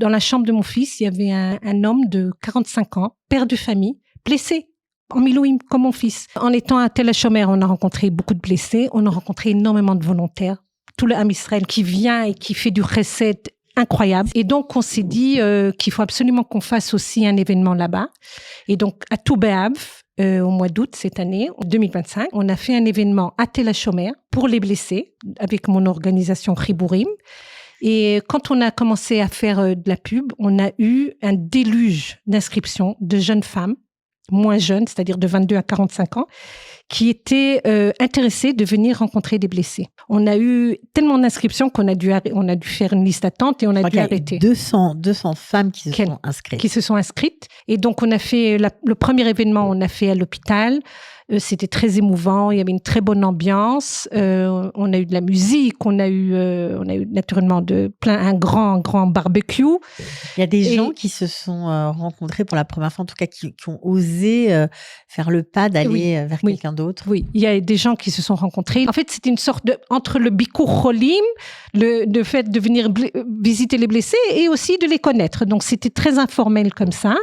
dans la chambre de mon fils, il y avait un homme de 45 ans, père de famille, blessé en Milouim, comme mon fils. En étant à Tel HaShomer, on a rencontré beaucoup de blessés, on a rencontré énormément de volontaires, tout le Ham Israël qui vient et qui fait du chesed incroyable. Et donc, on s'est dit qu'il faut absolument qu'on fasse aussi un événement là-bas. Et donc, à Tou B'Av, au mois d'août cette année, en 2025, on a fait un événement à Tel HaShomer pour les blessés, avec mon organisation Chibourim. Et quand on a commencé à faire de la pub, on a eu un déluge d'inscriptions de jeunes femmes, moins jeunes, c'est-à-dire de 22 à 45 ans, qui étaient intéressées de venir rencontrer des blessés. On a eu tellement d'inscriptions qu'on a dû faire une liste d'attente et on a dû arrêter. 200 femmes qui se sont inscrites. Qui se sont inscrites. Et donc, on a fait le premier événement, on a fait à l'hôpital. C'était très émouvant, il y avait une très bonne ambiance, on a eu de la musique, on a eu naturellement un grand barbecue. Il y a des gens qui se sont rencontrés pour la première fois, en tout cas qui ont osé faire le pas d'aller vers quelqu'un d'autre. Oui, il y a des gens qui se sont rencontrés. En fait, c'était une sorte entre le Bikur Cholim, le fait de venir visiter les blessés et aussi de les connaître. Donc, c'était très informel comme ça.